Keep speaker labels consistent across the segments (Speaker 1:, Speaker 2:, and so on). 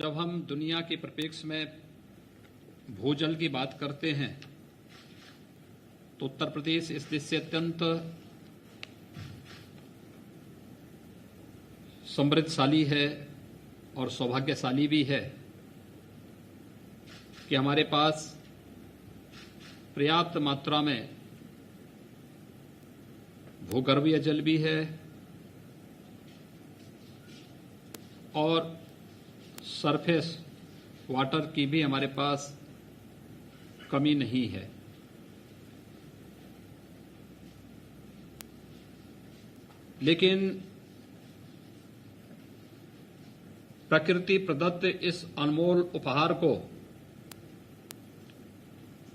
Speaker 1: जब हम दुनिया के परिप्रेक्ष्य में भूजल की बात करते हैं तो उत्तर प्रदेश इस देश से अत्यंत समृद्धशाली है और सौभाग्यशाली भी है कि हमारे पास पर्याप्त मात्रा में भूगर्भीय जल भी है और सरफेस वाटर की भी हमारे पास कमी नहीं है। लेकिन प्रकृति प्रदत्त इस अनमोल उपहार को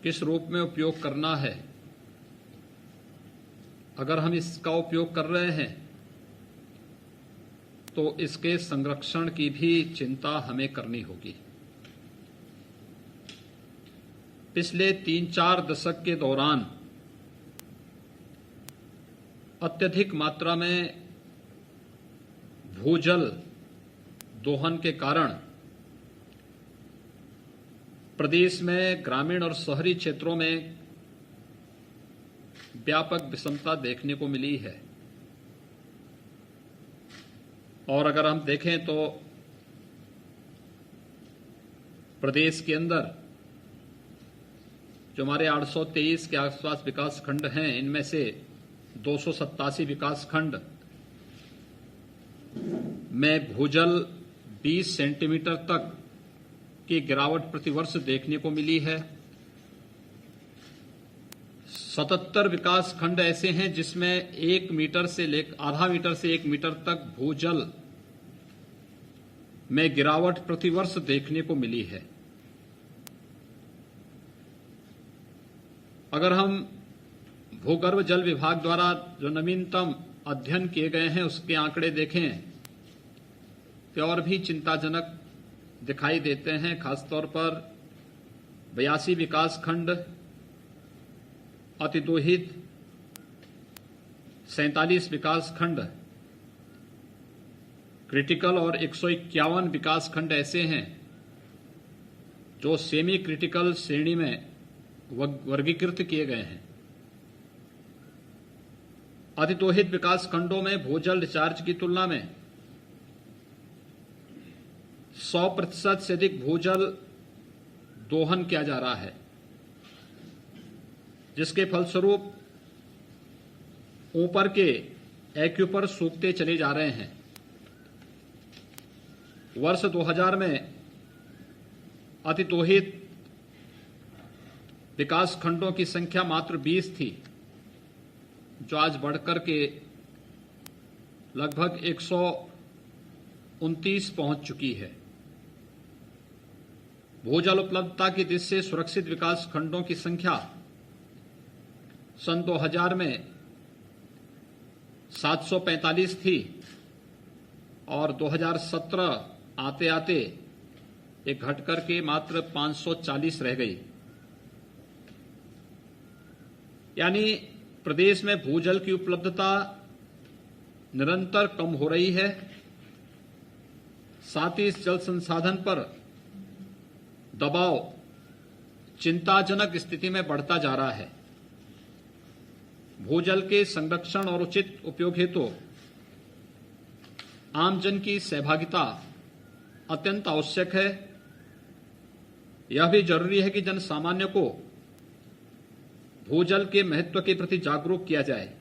Speaker 1: किस रूप में उपयोग करना है, अगर हम इसका उपयोग कर रहे हैं तो इसके संरक्षण की भी चिंता हमें करनी होगी। पिछले 3-4 दशक के दौरान अत्यधिक मात्रा में भूजल दोहन के कारण प्रदेश में ग्रामीण और शहरी क्षेत्रों में व्यापक विषमता देखने को मिली है। और अगर हम देखें तो प्रदेश के अंदर जो हमारे 823 के आसपास विकास खंड हैं, इनमें से 287 विकास खंड में भूजल 20 सेंटीमीटर तक की गिरावट प्रतिवर्ष देखने को मिली है। 77 विकास खंड ऐसे हैं जिसमें आधा मीटर से 1 मीटर तक भूजल में गिरावट प्रतिवर्ष देखने को मिली है। अगर हम भूगर्भ जल विभाग द्वारा जो नवीनतम अध्ययन किए गए हैं उसके आंकड़े देखें तो और भी चिंताजनक दिखाई देते हैं। खासतौर पर 82 विकास खंड अतिदोहित, 47 विकास खंड क्रिटिकल और 151 विकास खंड ऐसे हैं जो सेमी क्रिटिकल श्रेणी में वर्गीकृत किए गए हैं। अतिदोहित विकास खंडों में भूजल रिचार्ज की तुलना में 100% से अधिक भूजल दोहन किया जा रहा है, जिसके फलस्वरूप ऊपर के एक्यूपर सूखते चले जा रहे हैं। वर्ष 2000 में अतिदोहित विकास खंडों की संख्या मात्र 20 थी, जो आज बढ़कर के लगभग 129 पहुंच चुकी है। भूजल उपलब्धता की दृष्टि से सुरक्षित विकास खंडों की संख्या सन 2000 में 745 थी और 2017 आते आते एक घट करके मात्र 540 रह गई। यानी प्रदेश में भूजल की उपलब्धता निरंतर कम हो रही है। साथ ही इस जल संसाधन पर दबाव चिंताजनक स्थिति में बढ़ता जा रहा है। भूजल के संरक्षण और उचित उपयोग हेतु आमजन की सहभागिता अत्यंत आवश्यक है। यह भी जरूरी है कि जन सामान्य को भूजल के महत्व के प्रति जागरूक किया जाए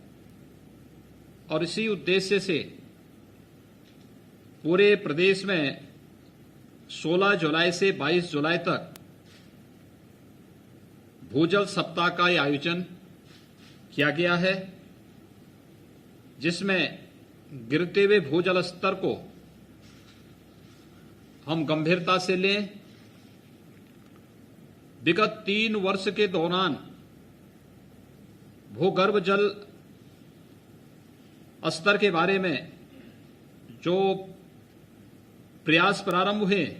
Speaker 1: और इसी उद्देश्य से पूरे प्रदेश में 16 जुलाई से 22 जुलाई तक भूजल सप्ताह का आयोजन किया गया है, जिसमें गिरते हुए भूजल स्तर को हम गंभीरता से लें। विगत 3 वर्ष के दौरान भूगर्भ जल स्तर के बारे में जो प्रयास प्रारंभ हुए,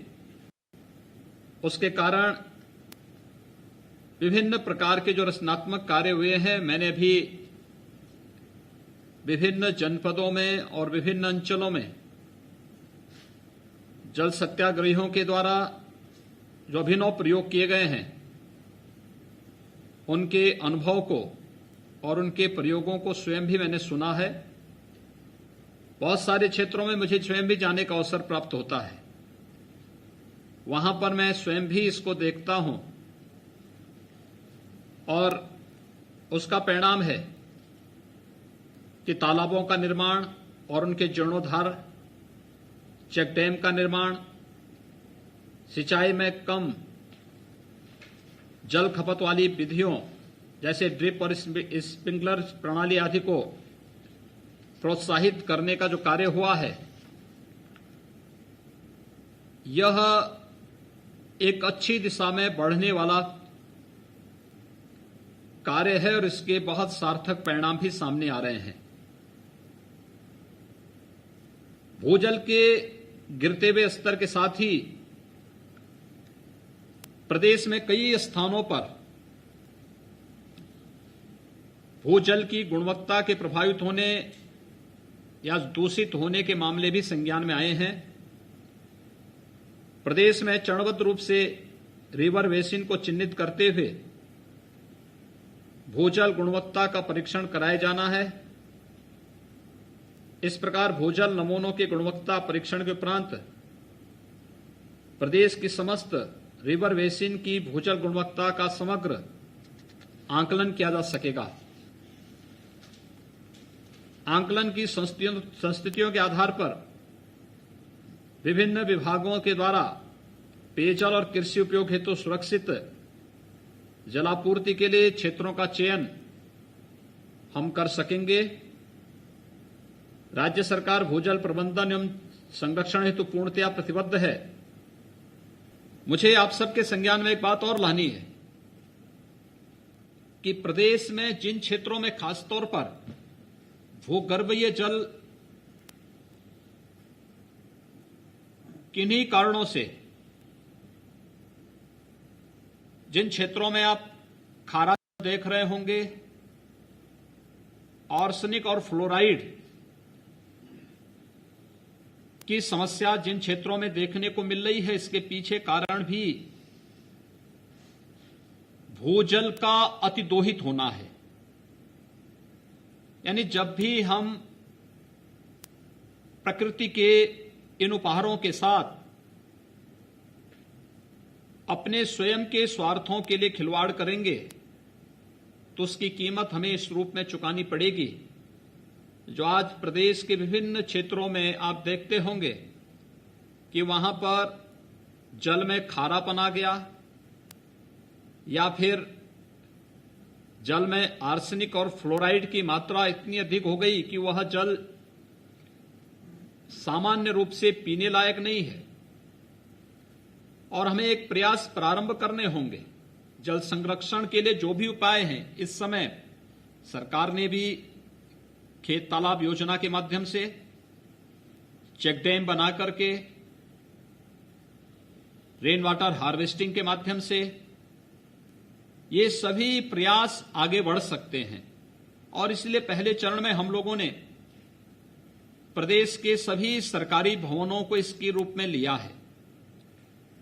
Speaker 1: उसके कारण विभिन्न प्रकार के जो रचनात्मक कार्य हुए हैं। मैंने अभी विभिन्न जनपदों में और विभिन्न अंचलों में जल सत्याग्रहियों के द्वारा जो अभिनव प्रयोग किए गए हैं उनके अनुभव को और उनके प्रयोगों को स्वयं भी मैंने सुना है। बहुत सारे क्षेत्रों में मुझे स्वयं भी जाने का अवसर प्राप्त होता है। वहां पर मैं स्वयं भी इसको देखता हूं और उसका परिणाम है कि तालाबों का निर्माण और उनके जीर्णोद्धार, चेक डैम का निर्माण, सिंचाई में कम जल खपत वाली विधियों जैसे ड्रिप और स्प्रिंकलर प्रणाली आदि को प्रोत्साहित करने का जो कार्य हुआ है, यह एक अच्छी दिशा में बढ़ने वाला कार्य है और इसके बहुत सार्थक परिणाम भी सामने आ रहे हैं। भूजल के गिरते हुए स्तर के साथ ही प्रदेश में कई स्थानों पर भूजल की गुणवत्ता के प्रभावित होने या दूषित होने के मामले भी संज्ञान में आए हैं। प्रदेश में चरणबद्ध रूप से रिवर बेसिन को चिन्हित करते हुए भूजल गुणवत्ता का परीक्षण कराया जाना है। इस प्रकार भूजल नमूनों के गुणवत्ता परीक्षण के उपरांत प्रदेश की समस्त रिवर बेसिन की भूजल गुणवत्ता का समग्र आंकलन किया जा सकेगा। आंकलन की संस्थितियों के आधार पर विभिन्न विभागों के द्वारा पेयजल और कृषि उपयोग हेतु सुरक्षित जलापूर्ति के लिए क्षेत्रों का चयन हम कर सकेंगे। राज्य सरकार भूजल प्रबंधन एवं संरक्षण हेतु पूर्णतया प्रतिबद्ध है। मुझे आप सबके संज्ञान में एक बात और लानी है कि प्रदेश में जिन क्षेत्रों में खासतौर पर भूगर्भीय जल किन्हीं कारणों से, जिन क्षेत्रों में आप खारा देख रहे होंगे, आर्सेनिक और फ्लोराइड की समस्या जिन क्षेत्रों में देखने को मिल रही है, इसके पीछे कारण भी भूजल का अतिदोहित होना है। यानी जब भी हम प्रकृति के इन उपहारों के साथ अपने स्वयं के स्वार्थों के लिए खिलवाड़ करेंगे तो उसकी कीमत हमें इस रूप में चुकानी पड़ेगी। जो आज प्रदेश के विभिन्न क्षेत्रों में आप देखते होंगे कि वहां पर जल में खारापन आ गया या फिर जल में आर्सेनिक और फ्लोराइड की मात्रा इतनी अधिक हो गई कि वह जल सामान्य रूप से पीने लायक नहीं है और हमें एक प्रयास प्रारंभ करने होंगे। जल संरक्षण के लिए जो भी उपाय हैं, इस समय सरकार ने भी खेत तालाब योजना के माध्यम से, चेक डैम बना करके, रेन वाटर हार्वेस्टिंग के माध्यम से ये सभी प्रयास आगे बढ़ सकते हैं और इसलिए पहले चरण में हम लोगों ने प्रदेश के सभी सरकारी भवनों को इसके रूप में लिया है।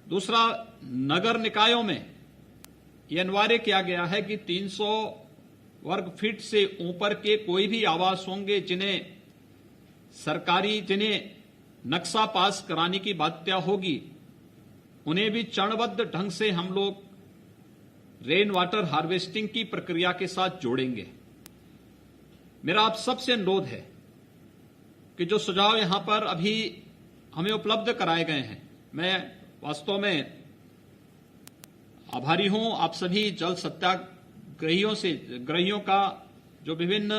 Speaker 1: दूसरा, नगर निकायों में यह अनिवार्य किया गया है कि 300 वर्ग फीट से ऊपर के कोई भी आवास होंगे जिन्हें नक्शा पास कराने की बाध्यता होगी, उन्हें भी चरणबद्ध ढंग से हम लोग रेन वाटर हार्वेस्टिंग की प्रक्रिया के साथ जोड़ेंगे। मेरा आप सबसे अनुरोध है कि जो सुझाव यहां पर अभी हमें उपलब्ध कराए गए हैं, मैं वास्तव में आभारी हूं आप सभी जल सत्याग्रहियों का जो विभिन्न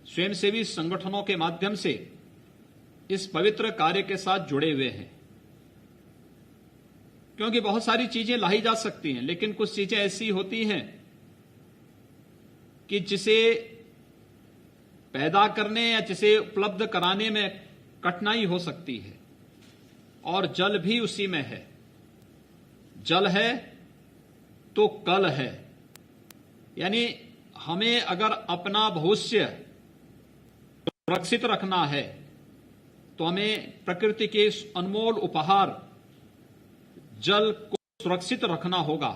Speaker 1: स्वयंसेवी संगठनों के माध्यम से इस पवित्र कार्य के साथ जुड़े हुए हैं। क्योंकि बहुत सारी चीजें लाई जा सकती हैं, लेकिन कुछ चीजें ऐसी होती हैं कि जिसे पैदा करने या जिसे उपलब्ध कराने में कठिनाई हो सकती है और जल भी उसी में है। जल है तो कल है, यानी हमें अगर अपना भविष्य सुरक्षित रखना है तो हमें प्रकृति के इस अनमोल उपहार जल को सुरक्षित रखना होगा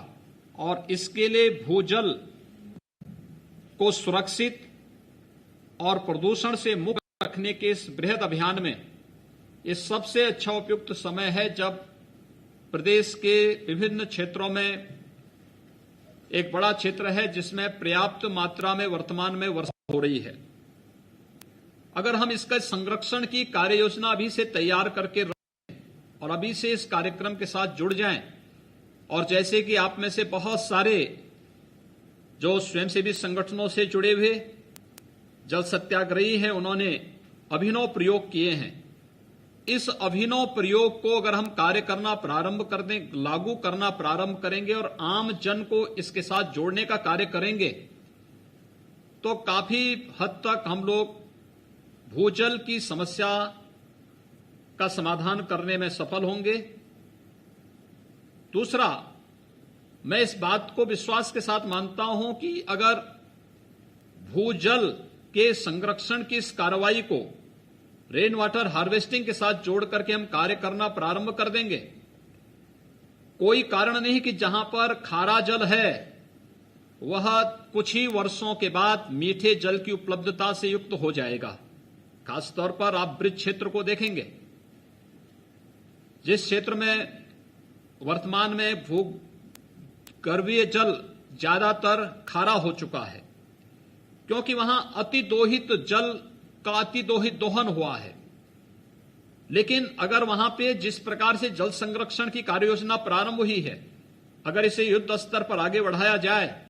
Speaker 1: और इसके लिए भूजल को सुरक्षित और प्रदूषण से मुक्त रखने के इस बृहद अभियान में ये सबसे अच्छा उपयुक्त समय है जब प्रदेश के विभिन्न क्षेत्रों में एक बड़ा क्षेत्र है जिसमें पर्याप्त मात्रा में वर्तमान में वर्षा हो रही है। अगर हम इसका संरक्षण की कार्य योजना अभी से तैयार करके रखें और अभी से इस कार्यक्रम के साथ जुड़ जाएं, और जैसे कि आप में से बहुत सारे जो स्वयंसेवी संगठनों से जुड़े हुए जल सत्याग्रही हैं, उन्होंने अभिनव प्रयोग किए हैं। इस अभिनव प्रयोग को अगर हम कार्य करना प्रारंभ कर दें, लागू करना प्रारंभ करेंगे और आम जन को इसके साथ जोड़ने का कार्य करेंगे, तो काफी हद तक हम लोग भूजल की समस्या का समाधान करने में सफल होंगे। दूसरा, मैं इस बात को विश्वास के साथ मानता हूं कि अगर भूजल के संरक्षण की इस कार्रवाई को रेन वाटर हार्वेस्टिंग के साथ जोड़ करके हम कार्य करना प्रारंभ कर देंगे, कोई कारण नहीं कि जहां पर खारा जल है वह कुछ ही वर्षों के बाद मीठे जल की उपलब्धता से युक्त हो जाएगा। खासतौर पर आप ब्रिज क्षेत्र को देखेंगे, जिस क्षेत्र में वर्तमान में भूगर्भीय जल ज्यादातर खारा हो चुका है क्योंकि वहां अतिदोहित जल का अतिदोहित दोहन हुआ है। लेकिन अगर वहां पे जिस प्रकार से जल संरक्षण की कार्ययोजना प्रारंभ हुई है, अगर इसे युद्ध स्तर पर आगे बढ़ाया जाए